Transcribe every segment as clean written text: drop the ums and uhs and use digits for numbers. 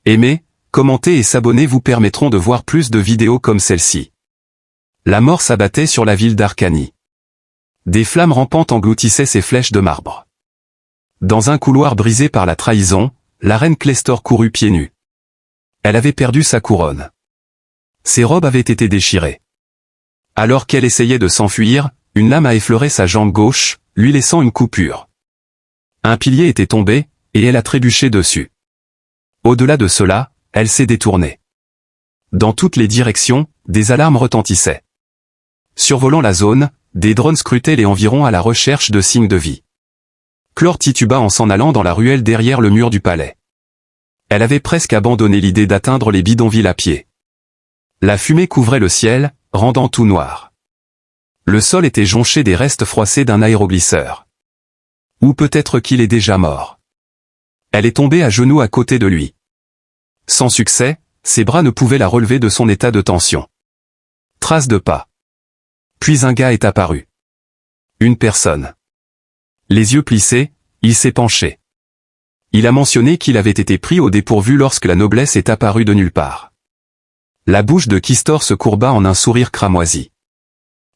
Aimer, commenter et s'abonner vous permettront de voir plus de vidéos comme celle-ci. La mort s'abattait sur la ville d'Arcanie. Des flammes rampantes engloutissaient ces flèches de marbre. Dans un couloir brisé par la trahison, la reine Cléstor courut pieds nus. Elle avait perdu sa couronne. Ses robes avaient été déchirées. Alors qu'elle essayait de s'enfuir, une lame a effleuré sa jambe gauche, lui laissant une coupure. Un pilier était tombé, et elle a trébuché dessus. Au-delà de cela, elle s'est détournée. Dans toutes les directions, des alarmes retentissaient. Survolant la zone, des drones scrutaient les environs à la recherche de signes de vie. Clore tituba en s'en allant dans la ruelle derrière le mur du palais. Elle avait presque abandonné l'idée d'atteindre les bidonvilles à pied. La fumée couvrait le ciel, rendant tout noir. Le sol était jonché des restes froissés d'un aéroglisseur. Ou peut-être qu'il est déjà mort. Elle est tombée à genoux à côté de lui. Sans succès, ses bras ne pouvaient la relever de son état de tension. Trace de pas. Puis un gars est apparu. Une personne. Les yeux plissés, il s'est penché. Il a mentionné qu'il avait été pris au dépourvu lorsque la noblesse est apparue de nulle part. La bouche de Cléstor se courba en un sourire cramoisi.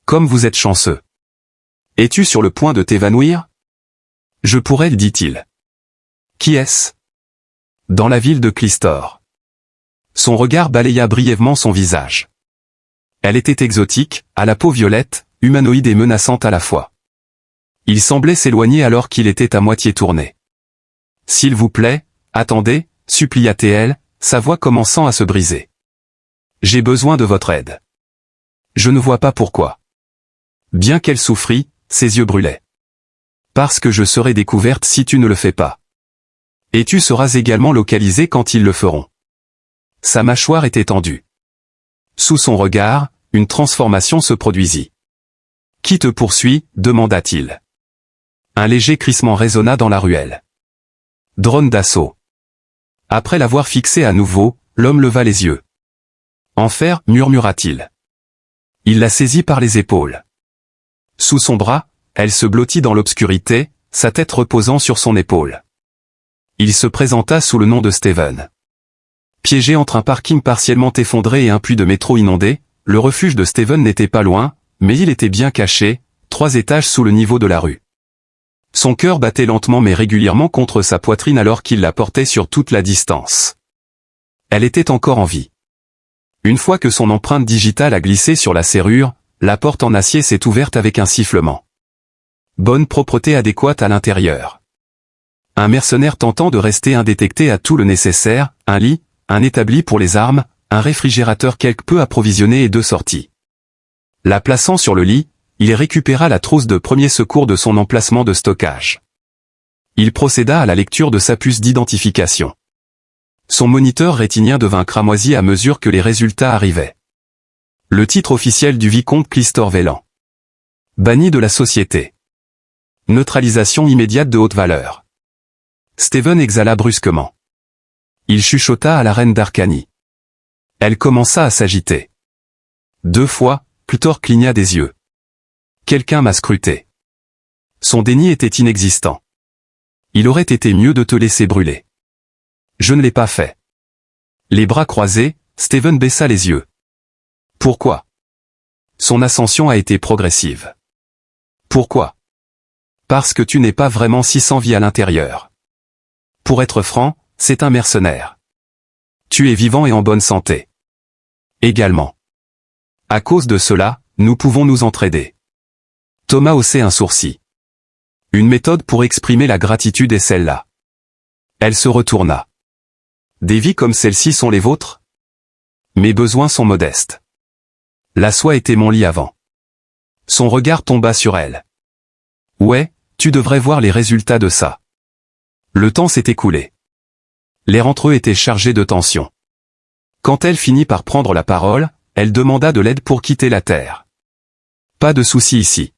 Comme vous êtes chanceux. Es-tu sur le point de t'évanouir? Je pourrais, dit-il. Qui est-ce? Dans la ville de Cléstor. Son regard balaya brièvement son visage. Elle était exotique, à la peau violette, humanoïde et menaçante à la fois. Il semblait s'éloigner alors qu'il était à moitié tourné. S'il vous plaît, attendez, supplia-t-elle, sa voix commençant à se briser. J'ai besoin de votre aide. Je ne vois pas pourquoi. Bien qu'elle souffrit, ses yeux brûlaient. Parce que je serai découverte si tu ne le fais pas. Et tu seras également localisé quand ils le feront. Sa mâchoire était tendue. Sous son regard, une transformation se produisit. Qui te poursuit? Demanda-t-il. Un léger crissement résonna dans la ruelle. Drone d'assaut. Après l'avoir fixé à nouveau, l'homme leva les yeux. Enfer, murmura-t-il. Il la saisit par les épaules. Sous son bras, elle se blottit dans l'obscurité, sa tête reposant sur son épaule. Il se présenta sous le nom de Steven. Piégé entre un parking partiellement effondré et un puits de métro inondé, le refuge de Steven n'était pas loin, mais il était bien caché, 3 étages sous le niveau de la rue. Son cœur battait lentement mais régulièrement contre sa poitrine alors qu'il la portait sur toute la distance. Elle était encore en vie. Une fois que son empreinte digitale a glissé sur la serrure, la porte en acier s'est ouverte avec un sifflement. Bonne propreté adéquate à l'intérieur. Un mercenaire tentant de rester indétecté a tout le nécessaire, un lit, un établi pour les armes, un réfrigérateur quelque peu approvisionné et 2 sorties. La plaçant sur le lit, il récupéra la trousse de premier secours de son emplacement de stockage. Il procéda à la lecture de sa puce d'identification. Son moniteur rétinien devint cramoisi à mesure que les résultats arrivaient. Le titre officiel du vicomte Cléstor Vélan. Banni de la société. Neutralisation immédiate de haute valeur. Steven exhala brusquement. Il chuchota à la reine d'Arcanie. Elle commença à s'agiter. 2 fois, Cléstor cligna des yeux. Quelqu'un m'a scruté. Son déni était inexistant. Il aurait été mieux de te laisser brûler. Je ne l'ai pas fait. Les bras croisés, Steven baissa les yeux. Pourquoi? Son ascension a été progressive. Pourquoi? Parce que tu n'es pas vraiment si sans vie à l'intérieur. Pour être franc, c'est un mercenaire. Tu es vivant et en bonne santé. Également. À cause de cela, nous pouvons nous entraider. Thomas haussait un sourcil. Une méthode pour exprimer la gratitude est celle-là. Elle se retourna. Des vies comme celle-ci sont les vôtres? Mes besoins sont modestes. La soie était mon lit avant. Son regard tomba sur elle. Ouais, tu devrais voir les résultats de ça. Le temps s'est écoulé. L'air entre eux était chargé de tension. Quand elle finit par prendre la parole, elle demanda de l'aide pour quitter la Terre. Pas de souci ici.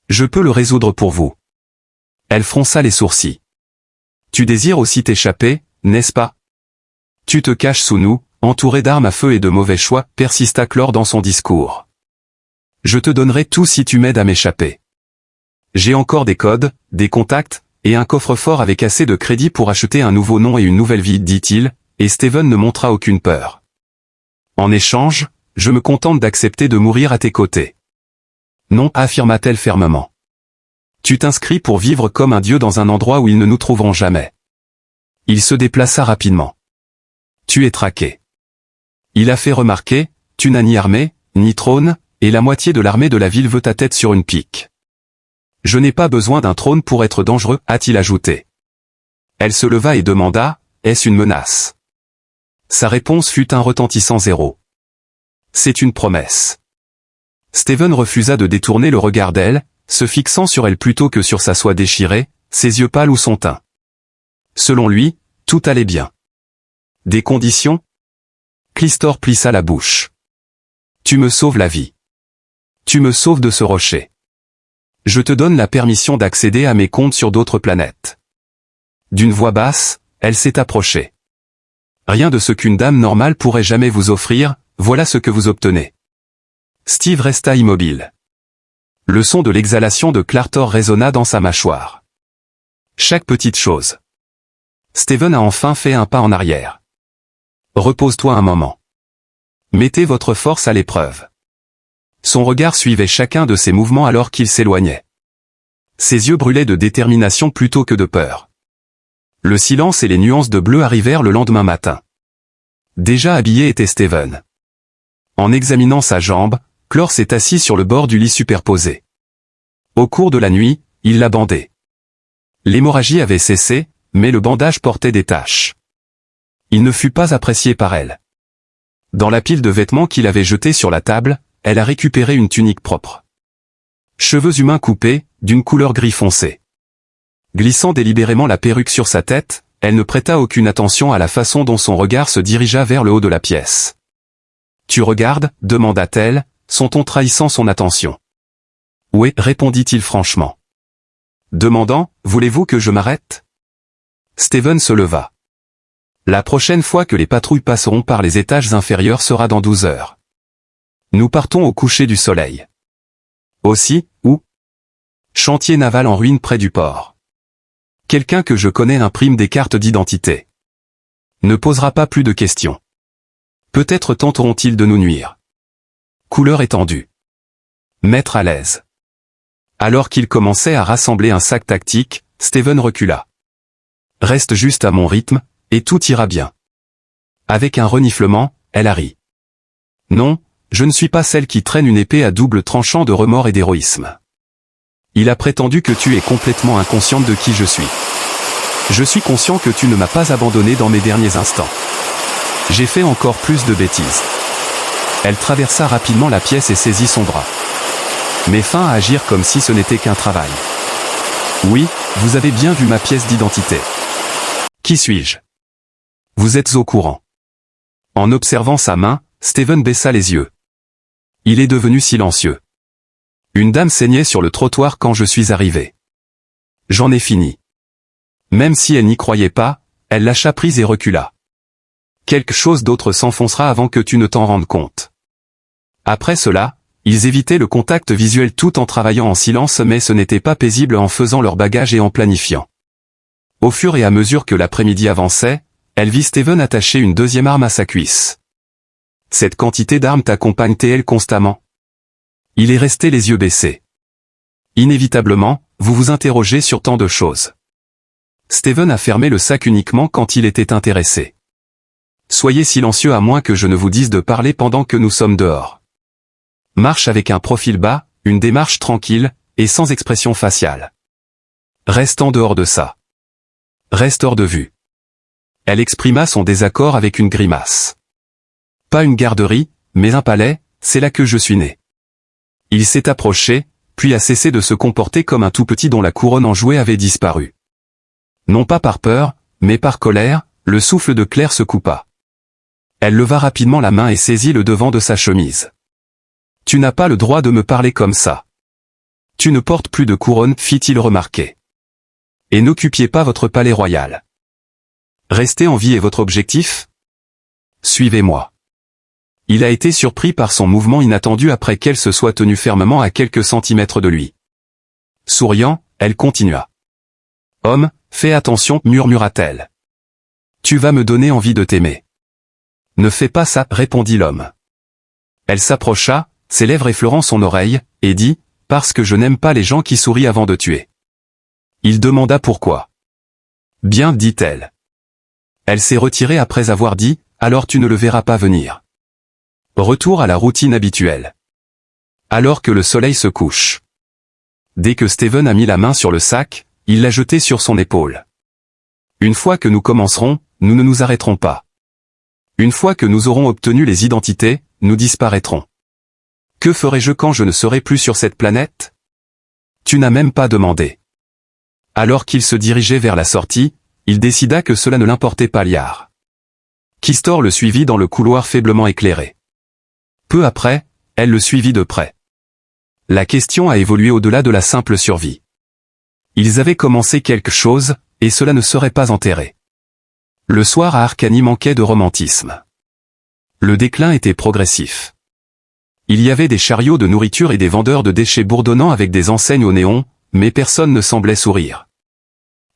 Je peux le résoudre pour vous. Elle fronça les sourcils. Tu désires aussi t'échapper, n'est-ce pas? Tu te caches sous nous, entouré d'armes à feu et de mauvais choix, persista Clore dans son discours. Je te donnerai tout si tu m'aides à m'échapper. J'ai encore des codes, des contacts, et un coffre-fort avec assez de crédit pour acheter un nouveau nom et une nouvelle vie, dit-il, et Steven ne montra aucune peur. En échange, je me contente d'accepter de mourir à tes côtés. Non, affirma-t-elle fermement. Tu t'inscris pour vivre comme un dieu dans un endroit où ils ne nous trouveront jamais. Il se déplaça rapidement. Tu es traqué. Il a fait remarquer, tu n'as ni armée, ni trône, et la moitié de l'armée de la ville veut ta tête sur une pique. Je n'ai pas besoin d'un trône pour être dangereux, a-t-il ajouté. Elle se leva et demanda, est-ce une menace? Sa réponse fut un retentissant 0. C'est une promesse. Steven refusa de détourner le regard d'elle, se fixant sur elle plutôt que sur sa soie déchirée, ses yeux pâles ou son teint. Selon lui, tout allait bien. Des conditions? Clistor plissa la bouche. Tu me sauves la vie. Tu me sauves de ce rocher. Je te donne la permission d'accéder à mes comptes sur d'autres planètes. D'une voix basse, elle s'est approchée. Rien de ce qu'une dame normale pourrait jamais vous offrir, voilà ce que vous obtenez. Steve resta immobile. Le son de l'exhalation de Clartor résonna dans sa mâchoire. Chaque petite chose. Steven a enfin fait un pas en arrière. Repose-toi un moment. Mettez votre force à l'épreuve. Son regard suivait chacun de ses mouvements alors qu'il s'éloignait. Ses yeux brûlaient de détermination plutôt que de peur. Le silence et les nuances de bleu arrivèrent le lendemain matin. Déjà habillé était Steven. En examinant sa jambe, Clore s'est assis sur le bord du lit superposé. Au cours de la nuit, il l'a bandé. L'hémorragie avait cessé, mais le bandage portait des taches. Il ne fut pas apprécié par elle. Dans la pile de vêtements qu'il avait jetés sur la table, elle a récupéré une tunique propre. Cheveux humains coupés, d'une couleur gris foncé. Glissant délibérément la perruque sur sa tête, elle ne prêta aucune attention à la façon dont son regard se dirigea vers le haut de la pièce. « Tu regardes » demanda-t-elle, son ton trahissant son attention. « Oui » répondit-il franchement. Demandant, « Voulez-vous que je m'arrête » Steven se leva. La prochaine fois que les patrouilles passeront par les étages inférieurs sera dans 12 heures. Nous partons au coucher du soleil. Aussi, où? Chantier naval en ruine près du port. Quelqu'un que je connais imprime des cartes d'identité. Ne posera pas plus de questions. Peut-être tenteront-ils de nous nuire. Couleur étendue. Mettre à l'aise. Alors qu'il commençait à rassembler un sac tactique, Steven recula. Reste juste à mon rythme, et tout ira bien. Avec un reniflement, elle a ri. Non, je ne suis pas celle qui traîne une épée à double tranchant de remords et d'héroïsme. Il a prétendu que tu es complètement inconsciente de qui je suis. Je suis conscient que tu ne m'as pas abandonné dans mes derniers instants. J'ai fait encore plus de bêtises. Elle traversa rapidement la pièce et saisit son bras. Mets fin à agir comme si ce n'était qu'un travail. Oui, vous avez bien vu ma pièce d'identité. Qui suis-je? Vous êtes au courant. En observant sa main, Steven baissa les yeux. Il est devenu silencieux. Une dame saignait sur le trottoir quand je suis arrivé. J'en ai fini. Même si elle n'y croyait pas, elle lâcha prise et recula. Quelque chose d'autre s'enfoncera avant que tu ne t'en rendes compte. Après cela, ils évitaient le contact visuel tout en travaillant en silence, mais ce n'était pas paisible en faisant leur bagage et en planifiant. Au fur et à mesure que l'après-midi avançait, elle vit Steven attacher une deuxième arme à sa cuisse. Cette quantité d'armes t'accompagne-t-elle constamment? Il est resté les yeux baissés. Inévitablement, vous vous interrogez sur tant de choses. Steven a fermé le sac uniquement quand il était intéressé. Soyez silencieux à moins que je ne vous dise de parler pendant que nous sommes dehors. Marche avec un profil bas, une démarche tranquille, et sans expression faciale. Reste en dehors de ça. Reste hors de vue. Elle exprima son désaccord avec une grimace. Pas une garderie, mais un palais, c'est là que je suis né. Il s'est approché, puis a cessé de se comporter comme un tout petit dont la couronne en jouet avait disparu. Non pas par peur, mais par colère, le souffle de Claire se coupa. Elle leva rapidement la main et saisit le devant de sa chemise. Tu n'as pas le droit de me parler comme ça. Tu ne portes plus de couronne, fit-il remarquer. Et n'occupiez pas votre palais royal. Rester en vie est votre objectif? Suivez-moi. Il a été surpris par son mouvement inattendu après qu'elle se soit tenue fermement à quelques centimètres de lui. Souriant, elle continua. Homme, fais attention, murmura-t-elle. Tu vas me donner envie de t'aimer. Ne fais pas ça, répondit l'homme. Elle s'approcha, ses lèvres effleurant son oreille, et dit, parce que je n'aime pas les gens qui sourient avant de tuer. Il demanda pourquoi. Bien, dit-elle. Elle s'est retirée après avoir dit, alors tu ne le verras pas venir. Retour à la routine habituelle. Alors que le soleil se couche. Dès que Steven a mis la main sur le sac, il l'a jeté sur son épaule. Une fois que nous commencerons, nous ne nous arrêterons pas. Une fois que nous aurons obtenu les identités, nous disparaîtrons. Que ferai-je quand je ne serai plus sur cette planète? Tu n'as même pas demandé. Alors qu'il se dirigeait vers la sortie, il décida que cela ne l'importait pas liard. Kistor le suivit dans le couloir faiblement éclairé. Peu après, elle le suivit de près. La question a évolué au-delà de la simple survie. Ils avaient commencé quelque chose, et cela ne serait pas enterré. Le soir à Arcanie manquait de romantisme. Le déclin était progressif. Il y avait des chariots de nourriture et des vendeurs de déchets bourdonnant avec des enseignes au néon, mais personne ne semblait sourire.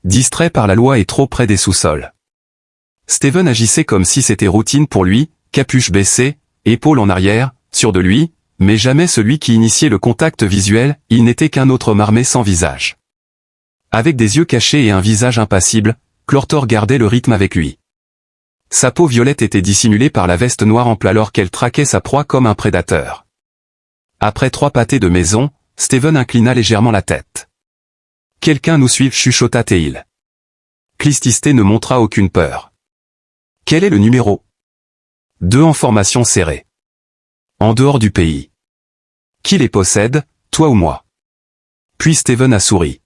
Distrait par la loi et trop près des sous-sols. Steven agissait comme si c'était routine pour lui, capuche baissée, épaules en arrière, sûr de lui, mais jamais celui qui initiait le contact visuel, il n'était qu'un autre marmé sans visage. Avec des yeux cachés et un visage impassible, Clortor gardait le rythme avec lui. Sa peau violette était dissimulée par la veste noire ample alors qu'elle traquait sa proie comme un prédateur. Après 3 pâtés de maison, Steven inclina légèrement la tête. « Quelqu'un nous suit, chuchota Théil. Clististé ne montra aucune peur. « Quel est le numéro ?» 2 en formation serrée. En dehors du pays. Qui les possède, toi ou moi? Puis Steven a souri.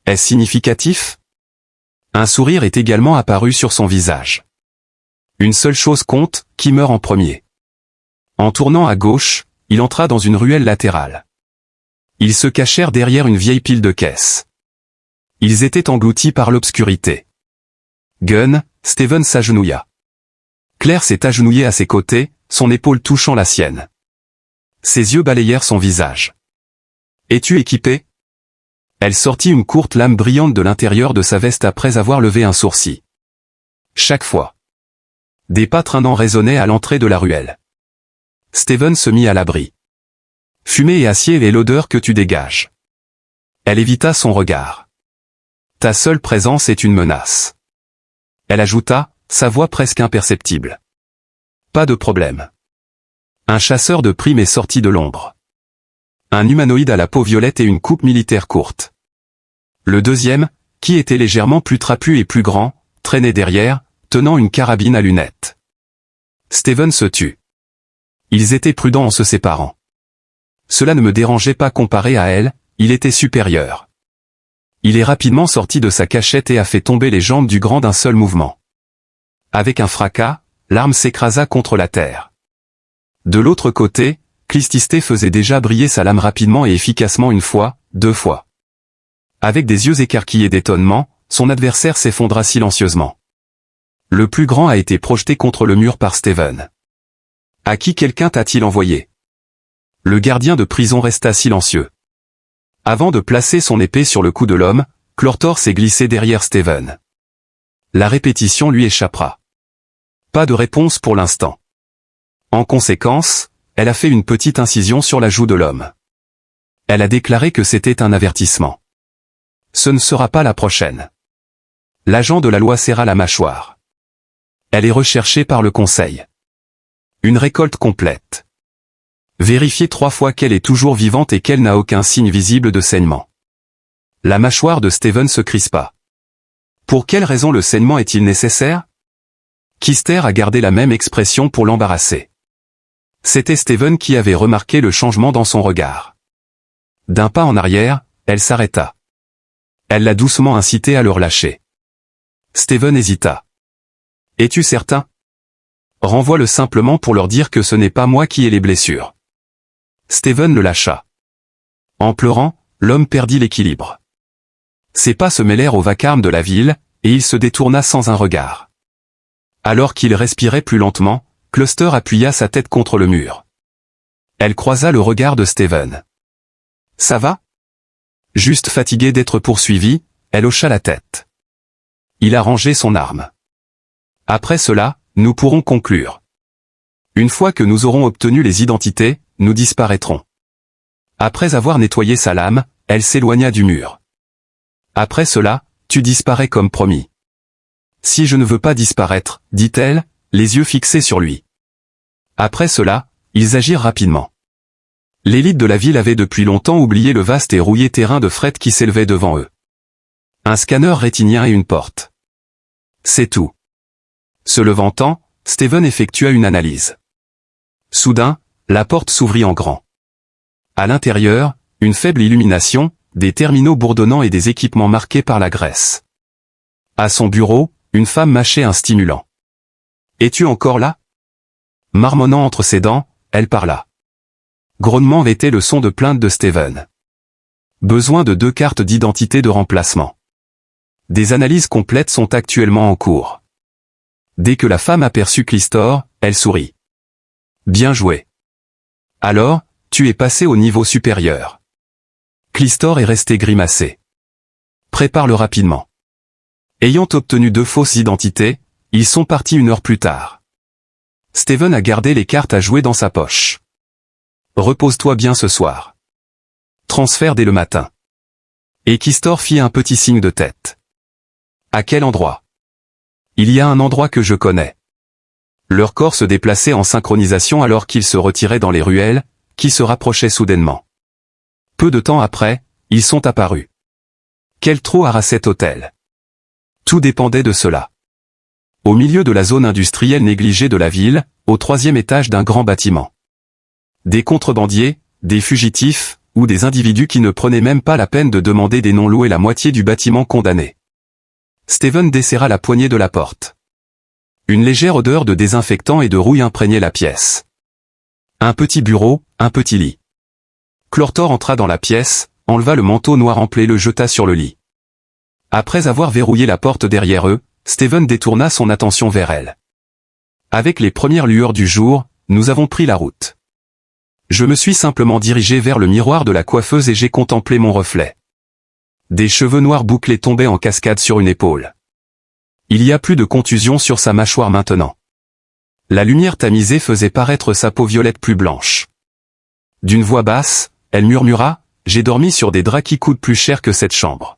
Est-ce significatif? Un sourire est également apparu sur son visage. Une seule chose compte, qui meurt en premier. En tournant à gauche, il entra dans une ruelle latérale. Ils se cachèrent derrière une vieille pile de caisses. Ils étaient engloutis par l'obscurité. Gunn, Steven s'agenouilla. Claire s'est agenouillée à ses côtés, son épaule touchant la sienne. Ses yeux balayèrent son visage. « Es-tu équipé ?» Elle sortit une courte lame brillante de l'intérieur de sa veste après avoir levé un sourcil. Chaque fois. Des pas traînants résonnaient à l'entrée de la ruelle. Steven se mit à l'abri. « Fumée et acier est l'odeur que tu dégages. » Elle évita son regard. « Ta seule présence est une menace. » Elle ajouta, sa voix presque imperceptible. « Pas de problème. » Un chasseur de primes est sorti de l'ombre. Un humanoïde à la peau violette et une coupe militaire courte. Le deuxième, qui était légèrement plus trapu et plus grand, traînait derrière, tenant une carabine à lunettes. Steven se tut. Ils étaient prudents en se séparant. Cela ne me dérangeait pas comparé à elle, il était supérieur. Il est rapidement sorti de sa cachette et a fait tomber les jambes du grand d'un seul mouvement. Avec un fracas, l'arme s'écrasa contre la terre. De l'autre côté, Clististé faisait déjà briller sa lame rapidement et efficacement 1 fois, 2 fois. Avec des yeux écarquillés d'étonnement, son adversaire s'effondra silencieusement. Le plus grand a été projeté contre le mur par Steven. À qui quelqu'un t'a-t-il envoyé? Le gardien de prison resta silencieux. Avant de placer son épée sur le cou de l'homme, Clortor s'est glissé derrière Steven. La répétition lui échappera. Pas de réponse pour l'instant. En conséquence, elle a fait une petite incision sur la joue de l'homme. Elle a déclaré que c'était un avertissement. Ce ne sera pas la prochaine. L'agent de la loi serra la mâchoire. Elle est recherchée par le conseil. Une récolte complète. Vérifiez 3 fois qu'elle est toujours vivante et qu'elle n'a aucun signe visible de saignement. La mâchoire de Steven se crispa. Pour quelle raison le saignement est-il nécessaire? Kister a gardé la même expression pour l'embarrasser. C'était Steven qui avait remarqué le changement dans son regard. D'un pas en arrière, elle s'arrêta. Elle l'a doucement incité à le relâcher. Steven hésita. « Es-tu certain? Renvoie-le simplement pour leur dire que ce n'est pas moi qui ai les blessures. » Steven le lâcha. En pleurant, l'homme perdit l'équilibre. Ses pas se mêlèrent au vacarme de la ville, et il se détourna sans un regard. Alors qu'il respirait plus lentement, Cluster appuya sa tête contre le mur. Elle croisa le regard de Steven. « Ça va ?» Juste fatiguée d'être poursuivie, elle hocha la tête. Il a rangé son arme. Après cela, nous pourrons conclure. Une fois que nous aurons obtenu les identités, nous disparaîtrons. Après avoir nettoyé sa lame, elle s'éloigna du mur. Après cela, tu disparais comme promis. Si je ne veux pas disparaître, dit-elle, les yeux fixés sur lui. Après cela, ils agirent rapidement. L'élite de la ville avait depuis longtemps oublié le vaste et rouillé terrain de fret qui s'élevait devant eux. Un scanner rétinien et une porte. C'est tout. Se levantant, Steven effectua une analyse. Soudain, la porte s'ouvrit en grand. À l'intérieur, une faible illumination, des terminaux bourdonnants et des équipements marqués par la graisse. À son bureau, une femme mâchait un stimulant. « Es-tu encore là ?» Marmonnant entre ses dents, elle parla. Grognement était le son de plainte de Steven. Besoin de 2 cartes d'identité de remplacement. Des analyses complètes sont actuellement en cours. Dès que la femme aperçut Clistor, elle sourit. Bien joué. Alors, tu es passé au niveau supérieur. Clistor est resté grimacé. Prépare-le rapidement. Ayant obtenu 2 fausses identités, ils sont partis 1 heure plus tard. Steven a gardé les cartes à jouer dans sa poche. Repose-toi bien ce soir. Transfert dès le matin. Et Clistor fit un petit signe de tête. À quel endroit? Il y a un endroit que je connais. Leurs corps se déplaçaient en synchronisation alors qu'ils se retiraient dans les ruelles, qui se rapprochaient soudainement. Peu de temps après, ils sont apparus. Quel trou harassait cet hôtel? Tout dépendait de cela. Au milieu de la zone industrielle négligée de la ville, au 3e étage d'un grand bâtiment. Des contrebandiers, des fugitifs, ou des individus qui ne prenaient même pas la peine de demander des noms louaient la moitié du bâtiment condamné. Steven desserra la poignée de la porte. Une légère odeur de désinfectant et de rouille imprégnait la pièce. Un petit bureau, un petit lit. Clortor entra dans la pièce, enleva le manteau noir ample et le jeta sur le lit. Après avoir verrouillé la porte derrière eux, Steven détourna son attention vers elle. Avec les premières lueurs du jour, nous avons pris la route. Je me suis simplement dirigé vers le miroir de la coiffeuse et j'ai contemplé mon reflet. Des cheveux noirs bouclés tombaient en cascade sur une épaule. Il y a plus de contusion sur sa mâchoire maintenant. La lumière tamisée faisait paraître sa peau violette plus blanche. D'une voix basse, elle murmura, « J'ai dormi sur des draps qui coûtent plus cher que cette chambre. »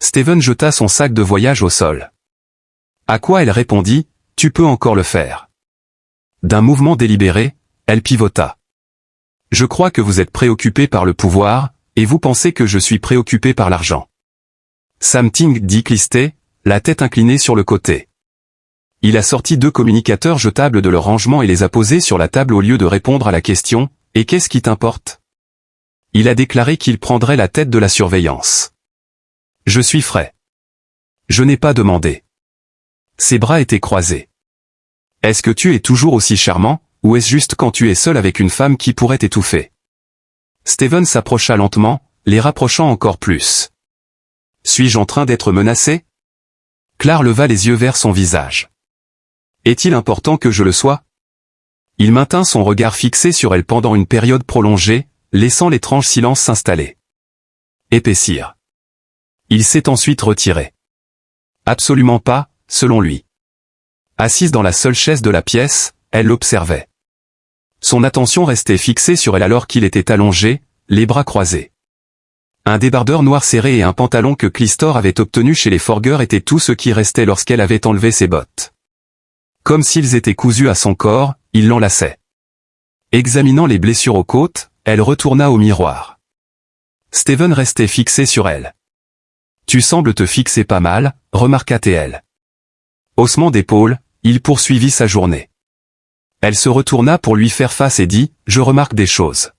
Steven jeta son sac de voyage au sol. À quoi elle répondit, « Tu peux encore le faire. » D'un mouvement délibéré, elle pivota. « Je crois que vous êtes préoccupé par le pouvoir, et vous pensez que je suis préoccupé par l'argent. » Something, dit Clisté, la tête inclinée sur le côté. Il a sorti 2 communicateurs jetables de leur rangement et les a posés sur la table au lieu de répondre à la question, « Et qu'est-ce qui t'importe ?» Il a déclaré qu'il prendrait la tête de la surveillance. Je suis frais. Je n'ai pas demandé. Ses bras étaient croisés. Est-ce que tu es toujours aussi charmant, ou est-ce juste quand tu es seul avec une femme qui pourrait t'étouffer? Steven s'approcha lentement, les rapprochant encore plus. Suis-je en train d'être menacé? Claire leva les yeux vers son visage. Est-il important que je le sois? Il maintint son regard fixé sur elle pendant une période prolongée, laissant l'étrange silence s'installer. Épaissir. Il s'est ensuite retiré. Absolument pas, selon lui. Assise dans la seule chaise de la pièce, elle l'observait. Son attention restait fixée sur elle alors qu'il était allongé, les bras croisés. Un débardeur noir serré et un pantalon que Clistor avait obtenu chez les Forger étaient tout ce qui restait lorsqu'elle avait enlevé ses bottes. Comme s'ils étaient cousus à son corps, il l'enlaçait. Examinant les blessures aux côtes, elle retourna au miroir. Steven restait fixé sur elle. « Tu sembles te fixer pas mal, remarqua-t-elle. Haussement d'épaule, il poursuivit sa journée. Elle se retourna pour lui faire face et dit, « Je remarque des choses. »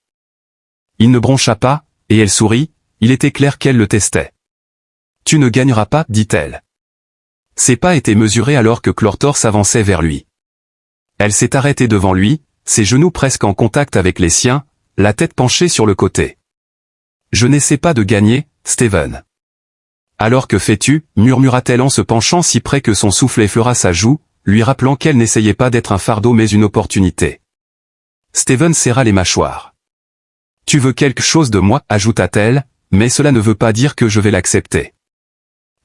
Il ne broncha pas, et elle sourit, il était clair qu'elle le testait. « Tu ne gagneras pas, dit-elle. » Ses pas étaient mesurés alors que Clortor s'avançait vers lui. Elle s'est arrêtée devant lui, ses genoux presque en contact avec les siens, la tête penchée sur le côté. « Je n'essaie pas de gagner, Steven. » Alors que fais-tu, murmura-t-elle en se penchant si près que son souffle effleura sa joue, lui rappelant qu'elle n'essayait pas d'être un fardeau mais une opportunité. Steven serra les mâchoires. « Tu veux quelque chose de moi, ajouta-t-elle, mais cela ne veut pas dire que je vais l'accepter. »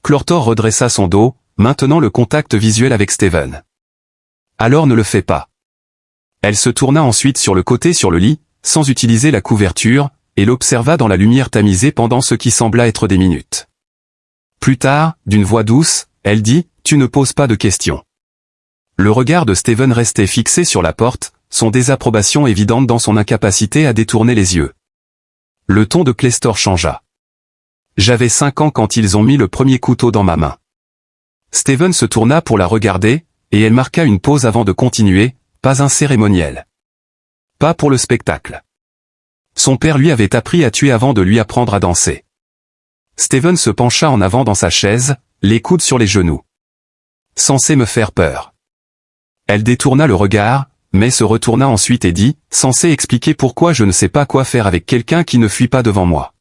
Clortor redressa son dos, maintenant le contact visuel avec Steven. Alors ne le fais pas. Elle se tourna ensuite sur le côté sur le lit, sans utiliser la couverture, et l'observa dans la lumière tamisée pendant ce qui sembla être des minutes. Plus tard, d'une voix douce, elle dit, « Tu ne poses pas de questions. » Le regard de Steven restait fixé sur la porte, son désapprobation évidente dans son incapacité à détourner les yeux. Le ton de Clestor changea. « J'avais 5 ans quand ils ont mis le premier couteau dans ma main. » Steven se tourna pour la regarder, et elle marqua une pause avant de continuer, pas un cérémoniel. Pas pour le spectacle. Son père lui avait appris à tuer avant de lui apprendre à danser. Steven se pencha en avant dans sa chaise, les coudes sur les genoux. Censé me faire peur. Elle détourna le regard, mais se retourna ensuite et dit, censé expliquer pourquoi je ne sais pas quoi faire avec quelqu'un qui ne fuit pas devant moi.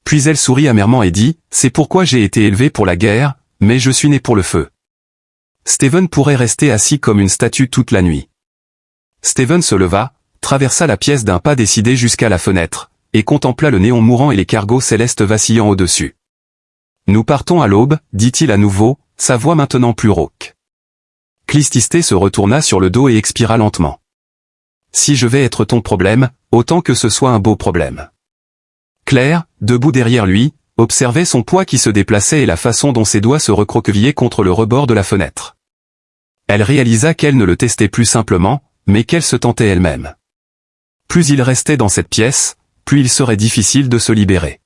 Puis elle sourit amèrement et dit, c'est pourquoi j'ai été élevé pour la guerre, mais je suis né pour le feu. Steven pourrait rester assis comme une statue toute la nuit. Steven se leva, traversa la pièce d'un pas décidé jusqu'à la fenêtre, et contempla le néon mourant et les cargos célestes vacillant au-dessus. Nous partons à l'aube, dit-il à nouveau, sa voix maintenant plus rauque. Clististé se retourna sur le dos et expira lentement. Si je vais être ton problème, autant que ce soit un beau problème. Claire, debout derrière lui, observait son poids qui se déplaçait et la façon dont ses doigts se recroquevillaient contre le rebord de la fenêtre. Elle réalisa qu'elle ne le testait plus simplement, mais qu'elle se tentait elle-même. Plus il restait dans cette pièce, plus il serait difficile de se libérer.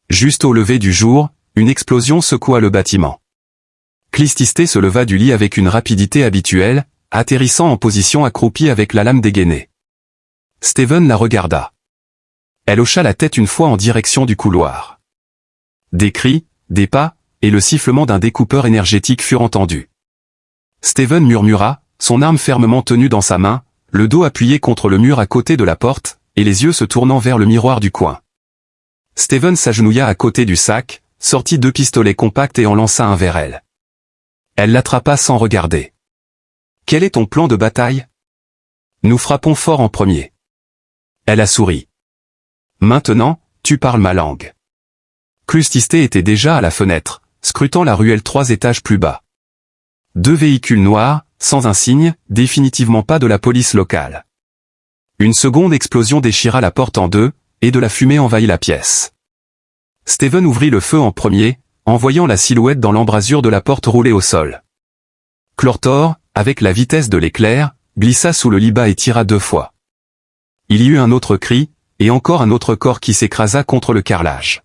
Juste au lever du jour, une explosion secoua le bâtiment. Clististé se leva du lit avec une rapidité habituelle, atterrissant en position accroupie avec la lame dégainée. Steven la regarda. Elle hocha la tête une fois en direction du couloir. Des cris, des pas, et le sifflement d'un découpeur énergétique furent entendus. Steven murmura, son arme fermement tenue dans sa main, le dos appuyé contre le mur à côté de la porte, et les yeux se tournant vers le miroir du coin. Steven s'agenouilla à côté du sac, sortit 2 pistolets compacts et en lança un vers elle. Elle l'attrapa sans regarder. « Quel est ton plan de bataille ? » ? « Nous frappons fort en premier. » Elle a souri. « Maintenant, tu parles ma langue. » Clististé était déjà à la fenêtre, scrutant la ruelle 3 étages plus bas. 2 véhicules noirs, sans insigne, définitivement pas de la police locale. Une seconde explosion déchira la porte en 2, et de la fumée envahit la pièce. Steven ouvrit le feu en premier, en voyant la silhouette dans l'embrasure de la porte rouler au sol. Clortor, avec la vitesse de l'éclair, glissa sous le lit bas et tira 2 fois. Il y eut un autre cri, et encore un autre corps qui s'écrasa contre le carrelage.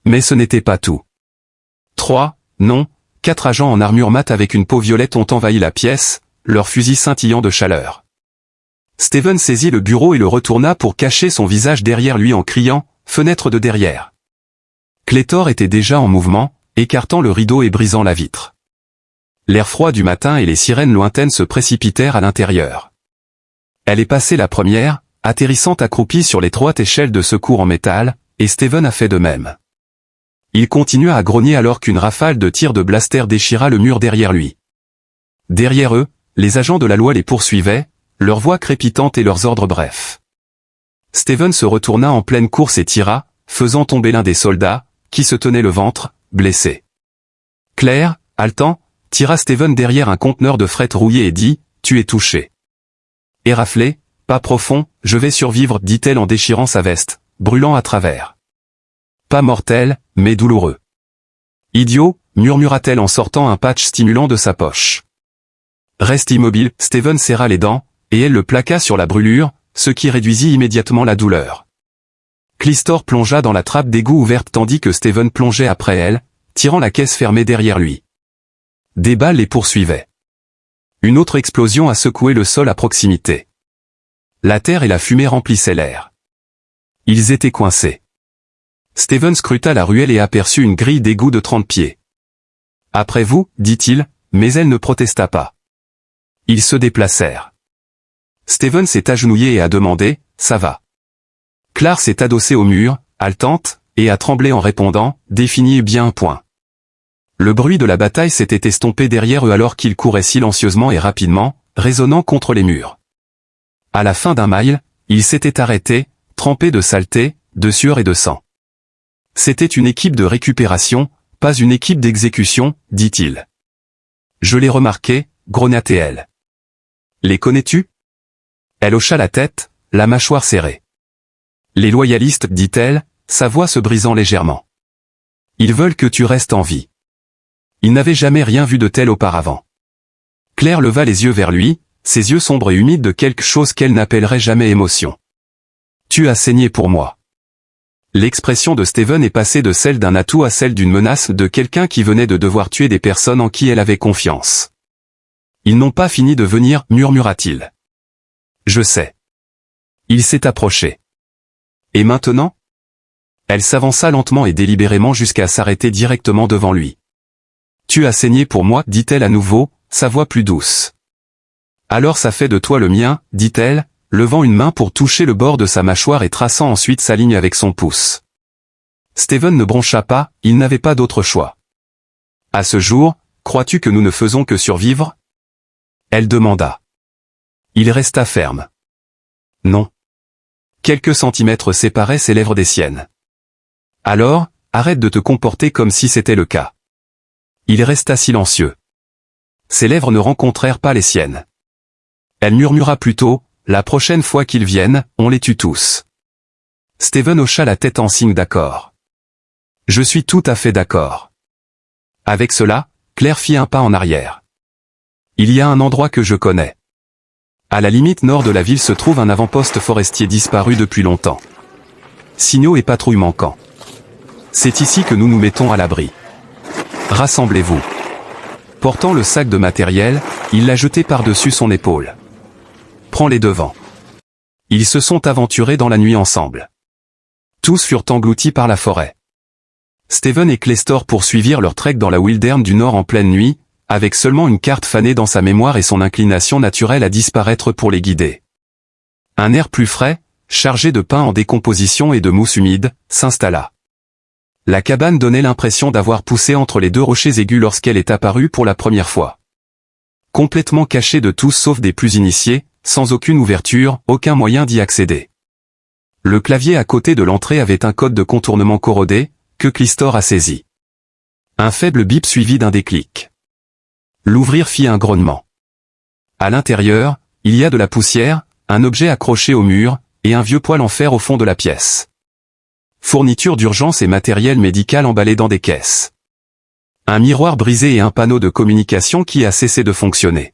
Mais ce n'était pas tout. 3, non, 4 agents en armure mate avec une peau violette ont envahi la pièce, leurs fusils scintillant de chaleur. Steven saisit le bureau et le retourna pour cacher son visage derrière lui en criant « Fenêtre de derrière !» Clestor était déjà en mouvement, écartant le rideau et brisant la vitre. L'air froid du matin et les sirènes lointaines se précipitèrent à l'intérieur. Elle est passée la première, atterrissant accroupie sur l'étroite échelle de secours en métal, et Steven a fait de même. Il continua à grogner alors qu'une rafale de tirs de blaster déchira le mur derrière lui. Derrière eux, les agents de la loi les poursuivaient, leurs voix crépitantes et leurs ordres brefs. Steven se retourna en pleine course et tira, faisant tomber l'un des soldats, qui se tenait le ventre, blessé. Claire, haletant, tira Steven derrière un conteneur de fret rouillé et dit « Tu es touché. » Éraflé, pas profond, je vais survivre, dit-elle en déchirant sa veste, brûlant à travers. Pas mortel, mais douloureux. Idiot, murmura-t-elle en sortant un patch stimulant de sa poche. Reste immobile, Steven serra les dents, et elle le plaqua sur la brûlure, ce qui réduisit immédiatement la douleur. Clestor plongea dans la trappe d'égout ouverte tandis que Steven plongeait après elle, tirant la caisse fermée derrière lui. Des balles les poursuivaient. Une autre explosion a secoué le sol à proximité. La terre et la fumée remplissaient l'air. Ils étaient coincés. Steven scruta la ruelle et aperçut une grille d'égout de 30 pieds. « Après vous, dit-il, mais elle ne protesta pas. Ils se déplacèrent. Steven s'est agenouillé et a demandé « Ça va ?» Claire s'est adossée au mur, haletante, et a tremblé en répondant « Définis bien un point. » Le bruit de la bataille s'était estompé derrière eux alors qu'ils couraient silencieusement et rapidement, résonnant contre les murs. À la fin d'un mile, ils s'étaient arrêtés, trempés de saleté, de sueur et de sang. C'était une équipe de récupération, Pas une équipe d'exécution, dit-il. Je l'ai remarqué, grogna-t-elle. Les connais-tu? Elle hocha la tête, la mâchoire serrée. Les loyalistes, dit-elle, sa voix se brisant légèrement. Ils veulent que tu restes en vie. Ils n'avaient jamais rien vu de tel auparavant. Claire leva les yeux vers lui, ses yeux sombres et humides de quelque chose qu'elle n'appellerait jamais émotion. Tu as saigné pour moi. L'expression de Steven est passée de celle d'un atout à celle d'une menace de quelqu'un qui venait de devoir tuer des personnes en qui elle avait confiance. Ils n'ont pas fini de venir, murmura-t-il. Je sais. Il s'est approché. Et maintenant? Elle s'avança lentement et délibérément jusqu'à s'arrêter directement devant lui. Tu as saigné pour moi, dit-elle à nouveau, sa voix plus douce. Alors ça fait de toi le mien, dit-elle, levant une main pour toucher le bord de sa mâchoire et traçant ensuite sa ligne avec son pouce. Steven ne broncha pas, il n'avait pas d'autre choix. À ce jour, crois-tu que nous ne faisons que survivre? Elle demanda. Il resta ferme. Non. Quelques centimètres séparaient ses lèvres des siennes. Alors, arrête de te comporter comme si c'était le cas. Il resta silencieux. Ses lèvres ne rencontrèrent pas les siennes. Elle murmura plutôt, la prochaine fois qu'ils viennent, on les tue tous. Steven hocha la tête en signe d'accord. Je suis tout à fait d'accord. Avec cela, Claire fit un pas en arrière. Il y a un endroit que je connais. À la limite nord de la ville se trouve un avant-poste forestier disparu depuis longtemps. Signaux et patrouilles manquants. C'est ici que nous nous mettons à l'abri. Rassemblez-vous. Portant le sac de matériel, il l'a jeté par-dessus son épaule. Prends les devants. Ils se sont aventurés dans la nuit ensemble. Tous furent engloutis par la forêt. Steven et Clestor poursuivirent leur trek dans la Wilderne du Nord en pleine nuit, avec seulement une carte fanée dans sa mémoire et son inclination naturelle à disparaître pour les guider. Un air plus frais, chargé de pain en décomposition et de mousse humide, s'installa. La cabane donnait l'impression d'avoir poussé entre les deux rochers aigus lorsqu'elle est apparue pour la première fois. Complètement cachée de tous sauf des plus initiés, sans aucune ouverture, aucun moyen d'y accéder. Le clavier à côté de l'entrée avait un code de contournement corrodé, que Clestor a saisi. Un faible bip suivi d'un déclic. L'ouvrir fit un grognement. À l'intérieur, il y a de la poussière, un objet accroché au mur, et un vieux poêle en fer au fond de la pièce. Fourniture d'urgence et matériel médical emballé dans des caisses. Un miroir brisé et un panneau de communication qui a cessé de fonctionner.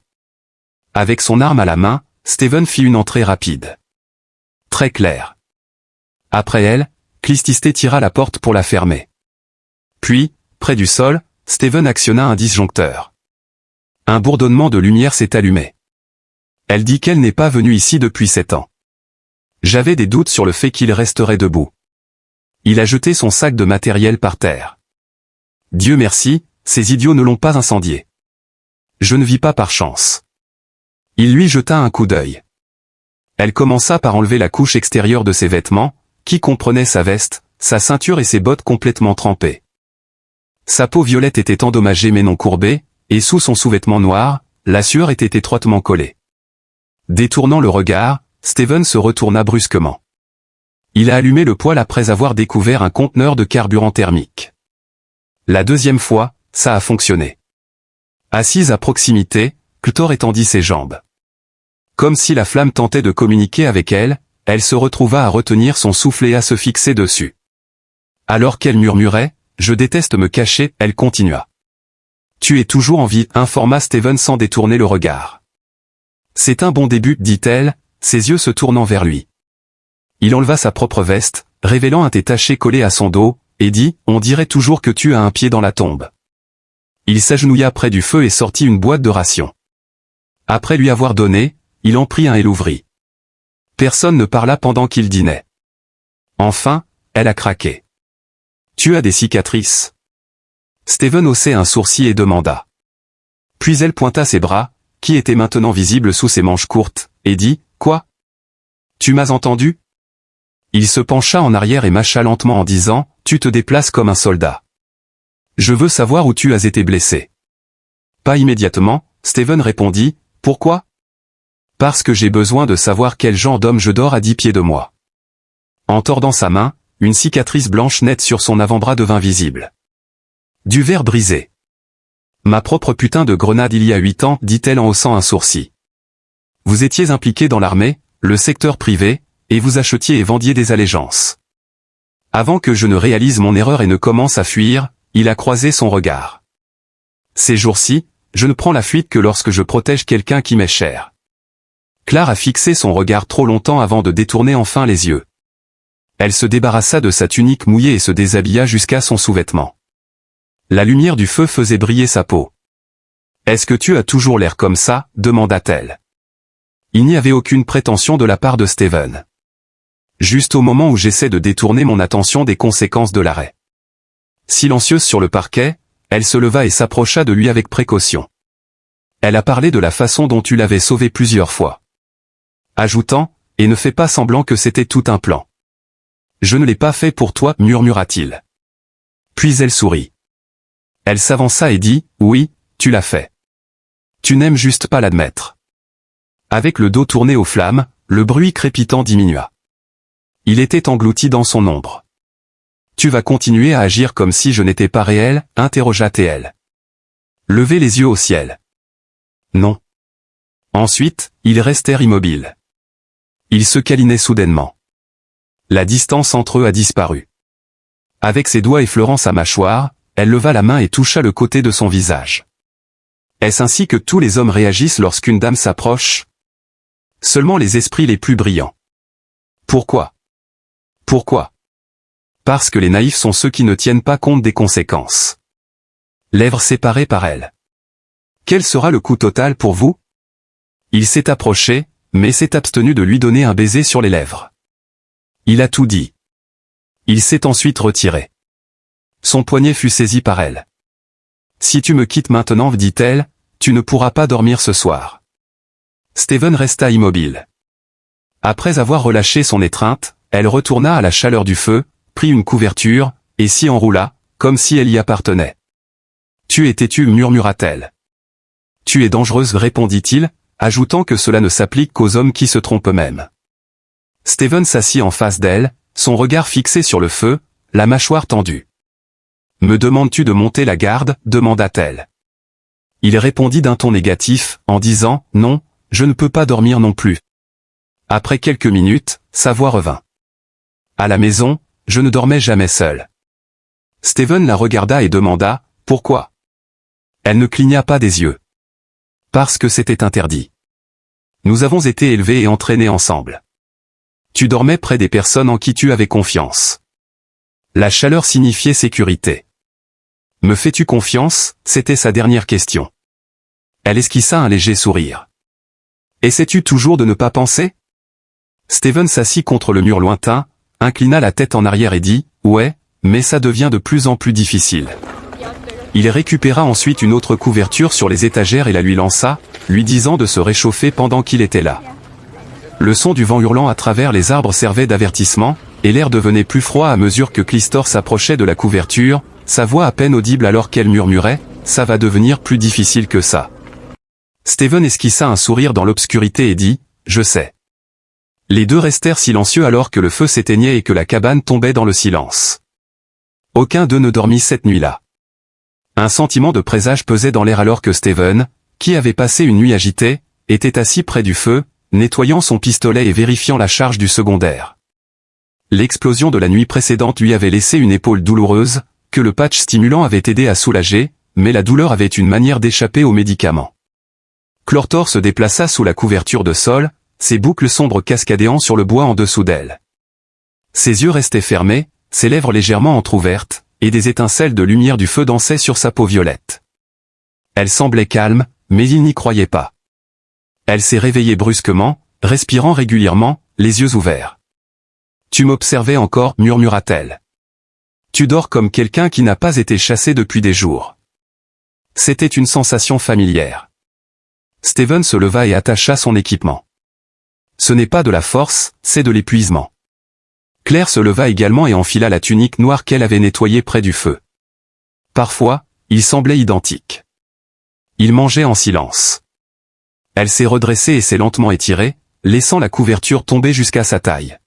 Avec son arme à la main, Steven fit une entrée rapide. Très claire. Après elle, Clististé tira la porte pour la fermer. Puis, près du sol, Steven actionna un disjoncteur. Un bourdonnement de lumière s'est allumé. Elle dit qu'elle n'est pas venue ici depuis 7 ans. J'avais des doutes sur le fait qu'il resterait debout. Il a jeté son sac de matériel par terre. Dieu merci, ces idiots ne l'ont pas incendié. Je ne vis pas par chance. Il lui jeta un coup d'œil. Elle commença par enlever la couche extérieure de ses vêtements, qui comprenait sa veste, sa ceinture et ses bottes complètement trempées. Sa peau violette était endommagée mais non courbée, et sous son sous-vêtement noir, la sueur était étroitement collée. Détournant le regard, Steven se retourna brusquement. Il a allumé le poêle après avoir découvert un conteneur de carburant thermique. La deuxième fois, ça a fonctionné. Assise à proximité, Clestor étendit ses jambes. Comme si la flamme tentait de communiquer avec elle, elle se retrouva à retenir son souffle et à se fixer dessus. Alors qu'elle murmurait, « Je déteste me cacher », elle continua. « Tu es toujours en vie », informa Steven sans détourner le regard. « C'est un bon début », dit-elle, ses yeux se tournant vers lui. Il enleva sa propre veste, révélant un thé taché collé à son dos, et dit, « On dirait toujours que tu as un pied dans la tombe. » Il s'agenouilla près du feu et sortit une boîte de rations. Après lui avoir donné, il en prit un et l'ouvrit. Personne ne parla pendant qu'il dînait. Enfin, elle a craqué. « Tu as des cicatrices ?» Steven haussait un sourcil et demanda. Puis elle pointa ses bras, qui étaient maintenant visibles sous ses manches courtes, et dit, « Quoi ? Tu m'as entendu ?» Il se pencha en arrière et mâcha lentement en disant, « Tu te déplaces comme un soldat. Je veux savoir où tu as été blessé. » Pas immédiatement, Steven répondit, « Pourquoi ? » Parce que j'ai besoin de savoir quel genre d'homme je dors à 10 pieds de moi. En tordant sa main, une cicatrice blanche nette sur son avant-bras devint visible. Du verre brisé. Ma propre putain de grenade il y a 8 ans, dit-elle en haussant un sourcil. Vous étiez impliqué dans l'armée, le secteur privé, et vous achetiez et vendiez des allégeances. Avant que je ne réalise mon erreur et ne commence à fuir, il a croisé son regard. Ces jours-ci, je ne prends la fuite que lorsque je protège quelqu'un qui m'est cher. Claire a fixé son regard trop longtemps avant de détourner enfin les yeux. Elle se débarrassa de sa tunique mouillée et se déshabilla jusqu'à son sous-vêtement. La lumière du feu faisait briller sa peau. « Est-ce que tu as toujours l'air comme ça ?» demanda-t-elle. Il n'y avait aucune prétention de la part de Steven. Juste au moment où j'essaie de détourner mon attention des conséquences de l'arrêt. Silencieuse sur le parquet, elle se leva et s'approcha de lui avec précaution. Elle a parlé de la façon dont tu l'avais sauvé plusieurs fois. Ajoutant, et ne fais pas semblant que c'était tout un plan. Je ne l'ai pas fait pour toi, murmura-t-il. Puis elle sourit. Elle s'avança et dit, oui, tu l'as fait. Tu n'aimes juste pas l'admettre. Avec le dos tourné aux flammes, le bruit crépitant diminua. Il était englouti dans son ombre. Tu vas continuer à agir comme si je n'étais pas réel, interrogea-t-elle. Levez les yeux au ciel. Non. Ensuite, ils restèrent immobiles. Ils se câlinaient soudainement. La distance entre eux a disparu. Avec ses doigts effleurant sa mâchoire, elle leva la main et toucha le côté de son visage. Est-ce ainsi que tous les hommes réagissent lorsqu'une dame s'approche? Seulement les esprits les plus brillants. Pourquoi? Pourquoi? Parce que les naïfs sont ceux qui ne tiennent pas compte des conséquences. Lèvres séparées par elle. Quel sera le coût total pour vous? Il s'est approché, mais s'est abstenu de lui donner un baiser sur les lèvres. Il a tout dit. Il s'est ensuite retiré. Son poignet fut saisi par elle. Si tu me quittes maintenant, dit-elle, tu ne pourras pas dormir ce soir. Steven resta immobile. Après avoir relâché son étreinte, elle retourna à la chaleur du feu, prit une couverture, et s'y enroula, comme si elle y appartenait. Tu es têtue, murmura-t-elle. Tu es dangereuse, répondit-il, ajoutant que cela ne s'applique qu'aux hommes qui se trompent eux-mêmes. Steven s'assit en face d'elle, son regard fixé sur le feu, la mâchoire tendue. Me demandes-tu de monter la garde, demanda-t-elle. Il répondit d'un ton négatif, en disant, non, je ne peux pas dormir non plus. Après quelques minutes, sa voix revint. À la maison, je ne dormais jamais seul. Steven la regarda et demanda, pourquoi? Elle ne cligna pas des yeux. Parce que c'était interdit. Nous avons été élevés et entraînés ensemble. Tu dormais près des personnes en qui tu avais confiance. La chaleur signifiait sécurité. Me fais-tu confiance? C'était sa dernière question. Elle esquissa un léger sourire. Essaies-tu toujours de ne pas penser? Steven s'assit contre le mur lointain, inclina la tête en arrière et dit, ouais, mais ça devient de plus en plus difficile. Il récupéra ensuite une autre couverture sur les étagères et la lui lança, lui disant de se réchauffer pendant qu'il était là. Le son du vent hurlant à travers les arbres servait d'avertissement, et l'air devenait plus froid à mesure que Clistor s'approchait de la couverture, sa voix à peine audible alors qu'elle murmurait, ça va devenir plus difficile que ça. Steven esquissa un sourire dans l'obscurité et dit, je sais. Les deux restèrent silencieux alors que le feu s'éteignait et que la cabane tombait dans le silence. Aucun d'eux ne dormit cette nuit-là. Un sentiment de présage pesait dans l'air alors que Steven, qui avait passé une nuit agitée, était assis près du feu, nettoyant son pistolet et vérifiant la charge du secondaire. L'explosion de la nuit précédente lui avait laissé une épaule douloureuse, que le patch stimulant avait aidé à soulager, mais la douleur avait une manière d'échapper aux médicaments. Clortor se déplaça sous la couverture de sol, ses boucles sombres cascadéant sur le bois en dessous d'elle. Ses yeux restaient fermés, ses lèvres légèrement entr'ouvertes, et des étincelles de lumière du feu dansaient sur sa peau violette. Elle semblait calme, mais il n'y croyait pas. Elle s'est réveillée brusquement, respirant régulièrement, les yeux ouverts. « Tu m'observais encore, murmura-t-elle. Tu dors comme quelqu'un qui n'a pas été chassé depuis des jours. » C'était une sensation familière. Steven se leva et attacha son équipement. Ce n'est pas de la force, c'est de l'épuisement. Claire se leva également et enfila la tunique noire qu'elle avait nettoyée près du feu. Parfois, ils semblaient identiques. Ils mangeaient en silence. Elle s'est redressée et s'est lentement étirée, laissant la couverture tomber jusqu'à sa taille.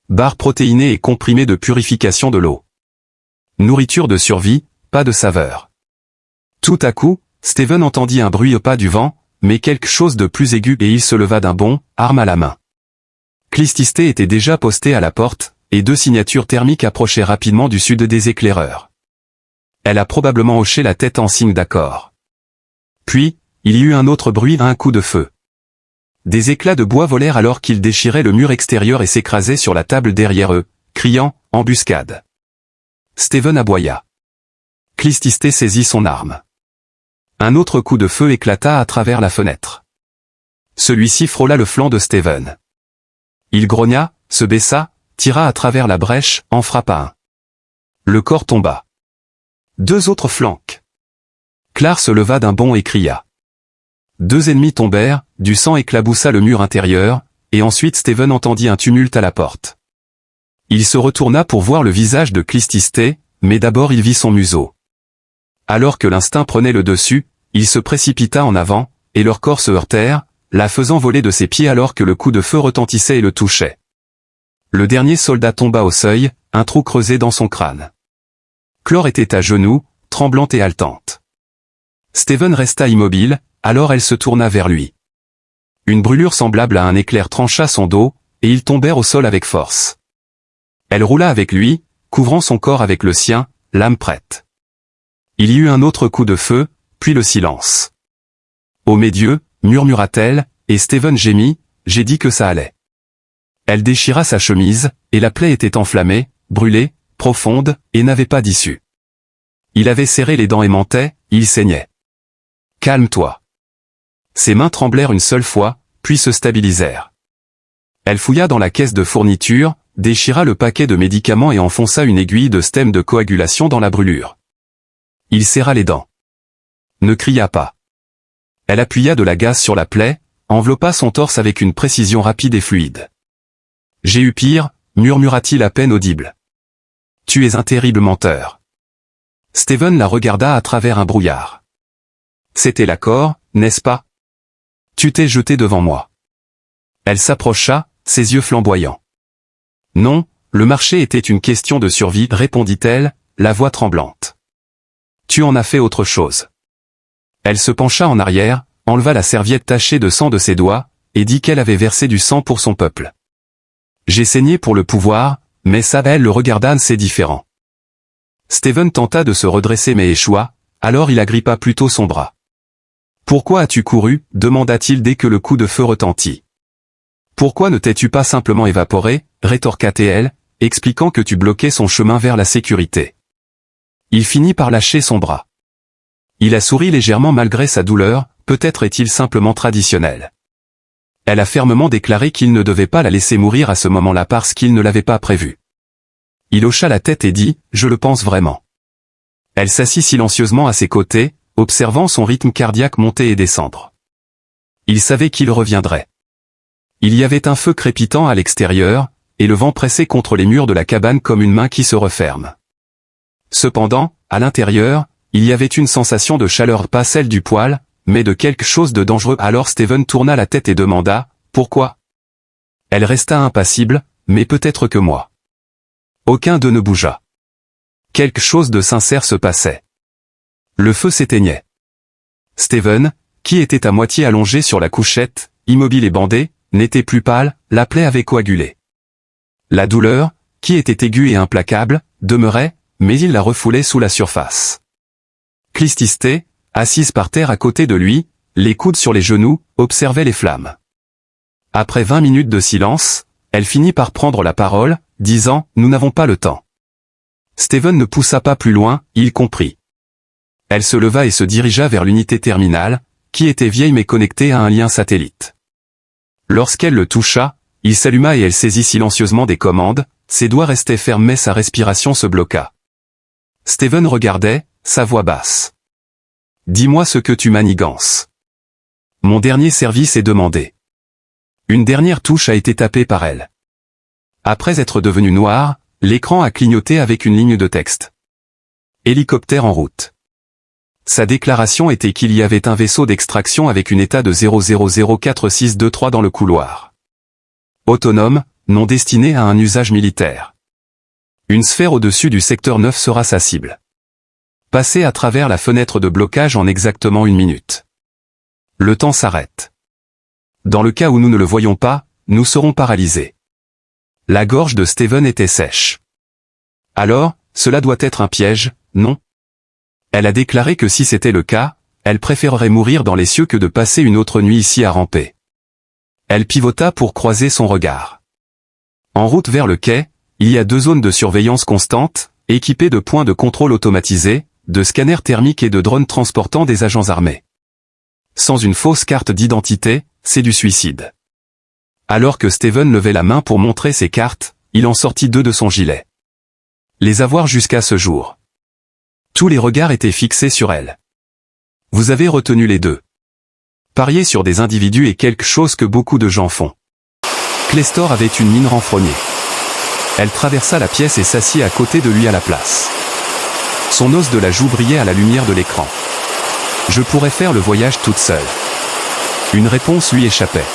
Barre protéinée et comprimée de purification de l'eau. Nourriture de survie, pas de saveur. Tout à coup, Steven entendit un bruit au pas du vent, mais quelque chose de plus aigu et il se leva d'un bond, arme à la main. Clististé était déjà posté à la porte, et 2 signatures thermiques approchaient rapidement du sud des éclaireurs. Elle a probablement hoché la tête en signe d'accord. Puis, il y eut un autre bruit, un coup de feu. Des éclats de bois volèrent alors qu'ils déchiraient le mur extérieur et s'écrasaient sur la table derrière eux, criant « Embuscade ». Steven aboya. Clististé saisit son arme. Un autre coup de feu éclata à travers la fenêtre. Celui-ci frôla le flanc de Steven. Il grogna, se baissa, tira à travers la brèche, en frappa un. Le corps tomba. 2 autres flanquent. Claire se leva d'un bond et cria. 2 ennemis tombèrent, du sang éclaboussa le mur intérieur, et ensuite Steven entendit un tumulte à la porte. Il se retourna pour voir le visage de Clististé, mais d'abord il vit son museau. Alors que l'instinct prenait le dessus, il se précipita en avant, et leurs corps se heurtèrent, la faisant voler de ses pieds alors que le coup de feu retentissait et le touchait. Le dernier soldat tomba au seuil, un trou creusé dans son crâne. Clore était à genoux, tremblante et haletante. Steven resta immobile, alors elle se tourna vers lui. Une brûlure semblable à un éclair trancha son dos, et ils tombèrent au sol avec force. Elle roula avec lui, couvrant son corps avec le sien, l'âme prête. Il y eut un autre coup de feu, puis le silence. « Ô mes dieux !» murmura-t-elle, et Steven gémit, « J'ai dit que ça allait. » Elle déchira sa chemise, et la plaie était enflammée, brûlée, profonde, et n'avait pas d'issue. Il avait serré les dents et mentait, il saignait. « Calme-toi. » Ses mains tremblèrent une seule fois, puis se stabilisèrent. Elle fouilla dans la caisse de fourniture, déchira le paquet de médicaments et enfonça une aiguille de stem de coagulation dans la brûlure. Il serra les dents. Ne cria pas. Elle appuya de la gaze sur la plaie, enveloppa son torse avec une précision rapide et fluide. « J'ai eu pire », murmura-t-il à peine audible. « Tu es un terrible menteur. » Steven la regarda à travers un brouillard. « C'était l'accord, n'est-ce pas ? Tu t'es jeté devant moi. » Elle s'approcha, ses yeux flamboyants. « Non, le marché était une question de survie, répondit-elle, la voix tremblante. Tu en as fait autre chose. » Elle se pencha en arrière, enleva la serviette tachée de sang de ses doigts, et dit qu'elle avait versé du sang pour son peuple. « J'ai saigné pour le pouvoir, mais ça, elle le regarda, c'est différent. » Steven tenta de se redresser mais échoua, alors il agrippa plutôt son bras. « Pourquoi as-tu couru ?» demanda-t-il dès que le coup de feu retentit. « Pourquoi ne t'es-tu pas simplement évaporé ?» rétorqua-t-elle, expliquant que tu bloquais son chemin vers la sécurité. Il finit par lâcher son bras. Il a souri légèrement malgré sa douleur, peut-être est-il simplement traditionnel. Elle a fermement déclaré qu'il ne devait pas la laisser mourir à ce moment-là parce qu'il ne l'avait pas prévu. Il hocha la tête et dit « Je le pense vraiment ». Elle s'assit silencieusement à ses côtés, observant son rythme cardiaque monter et descendre. Il savait qu'il reviendrait. Il y avait un feu crépitant à l'extérieur, et le vent pressait contre les murs de la cabane comme une main qui se referme. Cependant, à l'intérieur, il y avait une sensation de chaleur, pas celle du poêle, mais de quelque chose de dangereux. Alors Steven tourna la tête et demanda « Pourquoi ?» Elle resta impassible, mais peut-être que moi. Aucun d'eux ne bougea. Quelque chose de sincère se passait. Le feu s'éteignait. Steven, qui était à moitié allongé sur la couchette, immobile et bandé, n'était plus pâle, la plaie avait coagulé. La douleur, qui était aiguë et implacable, demeurait, mais il la refoulait sous la surface. Clististé, assise par terre à côté de lui, les coudes sur les genoux, observait les flammes. Après 20 minutes de silence, elle finit par prendre la parole, disant « Nous n'avons pas le temps ». Steven ne poussa pas plus loin, il comprit. Elle se leva et se dirigea vers l'unité terminale, qui était vieille mais connectée à un lien satellite. Lorsqu'elle le toucha, il s'alluma et elle saisit silencieusement des commandes, ses doigts restaient fermes mais sa respiration se bloqua. Steven regardait, sa voix basse. « Dis-moi ce que tu manigances. » « Mon dernier service est demandé. » Une dernière touche a été tapée par elle. Après être devenu noir, l'écran a clignoté avec une ligne de texte. « Hélicoptère en route. » Sa déclaration était qu'il y avait un vaisseau d'extraction avec une état de 0004623 dans le couloir. Autonome, non destiné à un usage militaire. Une sphère au-dessus du secteur 9 sera sa cible. Passez à travers la fenêtre de blocage en exactement 1 minute. Le temps s'arrête. Dans le cas où nous ne le voyons pas, nous serons paralysés. La gorge de Steven était sèche. Alors, cela doit être un piège, non? Elle a déclaré que si c'était le cas, elle préférerait mourir dans les cieux que de passer une autre nuit ici à ramper. Elle pivota pour croiser son regard. En route vers le quai, il y a 2 zones de surveillance constante, équipées de points de contrôle automatisés, de scanners thermiques et de drones transportant des agents armés. Sans une fausse carte d'identité, c'est du suicide. Alors que Steven levait la main pour montrer ses cartes, il en sortit 2 de son gilet. Les avoir jusqu'à ce jour. Tous les regards étaient fixés sur elle. Vous avez retenu les 2. Parier sur des individus est quelque chose que beaucoup de gens font. Clestor avait une mine renfrognée. Elle traversa la pièce et s'assit à côté de lui à la place. Son os de la joue brillait à la lumière de l'écran. Je pourrais faire le voyage toute seule. Une réponse lui échappait.